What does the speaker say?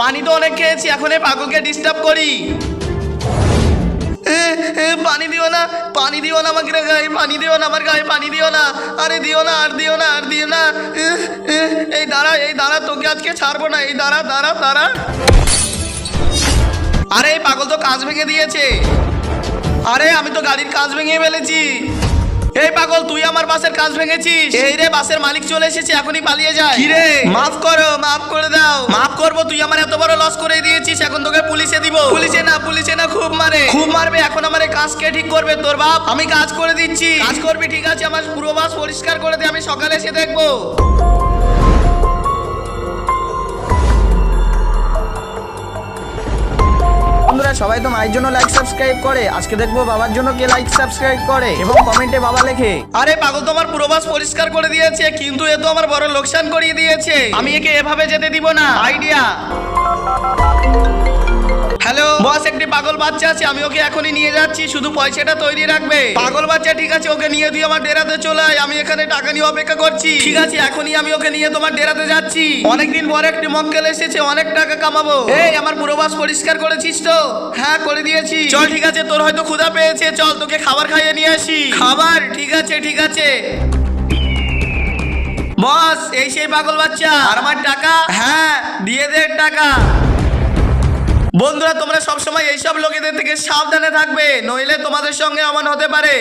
পানি তো অনেক খেয়েছি, এখন এই পাগলকে ডিস্টার্ব করি। পানি দিও না, পানি দিও না আমাকে গায়ে, পানি দিও না আমার গায়ে, পানি দিও না, আরে দিও না, আর দিও না, আর দিও না। এই দাঁড়া, এই দাঁড়া, তোকে আজকে ছাড়বো না, এই দাঁড়া দাঁড়া দাঁড়া। আরে এই পাগল তো কাঁচ ভেঙে দিয়েছে। আরে আমি তো গাড়ির কাঁচ ভেঙে ফেলেছি। এই পাগল, তুই আমার বাসের কাঁচ ভেঙেছিস। এই রে, বাসের মালিক চলে এসেছে, এখনই পালিয়ে যায়। কি রে, মাফ করো, মাফ করে দাও। মাফ করবো? তুই আমার এত বড় লস করে দিয়েছিস, এখন তোকে পুলিশে দিব। পুলিশে না, পুলিশে না, খুব মারে, খুব মারবে। এখন আমার এই কাজ কে ঠিক করবে? তোর বাপ। আমি কাজ করে দিচ্ছি, কাজ করবি, ঠিক আছে? আমার পুরো বাস পরিষ্কার করে দে, আমি সকালে এসে দেখবো। বন্ধুরা, সবাই তো মায়ের জন্য লাইক সাবস্ক্রাইব করে, আজকে দেখবো বাবার জন্য কে লাইক সাবস্ক্রাইব করে এবং কমেন্টে বাবা লেখে। আরে পাগল তো আমার পুরো বাস পরিষ্কার করে দিয়েছে, কিন্তু এ তো আমার বড় লোকসান করিয়ে দিয়েছে। আমি একে এভাবে যেতে দিব না। আইডিয়া। হ্যালো বস, একটি পাগল বাচ্চা আছে, আমি ওকে এখনই নিয়ে যাচ্ছি, শুধু পয়সাটা তৈরি রাখবে। পাগল বাচ্চা, ঠিক আছে, ওকে নিয়ে তুই আমার ডেরাতে চলে আয়, আমি এখানে টাকা নিয়ে অপেক্ষা করছি। ঠিক আছে, এখনই আমি ওকে নিয়ে তোমার ডেরাতে যাচ্ছি। অনেকদিন পরে একটি মক্কেল এসেছে, অনেক টাকা কামাবো। এই আমার পুরো বাস পরিষ্কার করেছিস তো? হ্যাঁ, করে দিয়েছি। চল, ঠিক আছে, তোর হয়তো ক্ষুধা পেয়েছে, চল তোকে খাবার খাইয়ে নিয়ে আসি। খাবার? ঠিক আছে, ঠিক আছে। বস, এই সেই পাগল বাচ্চা। আর আমার টাকা? হ্যাঁ, দিয়ে দে টাকা। বন্ধুরা, তোমরা সবসময় এইসব লোকেদের থেকে সাবধানে থাকবে, নইলে তোমাদের সঙ্গে এমন হতে পারে।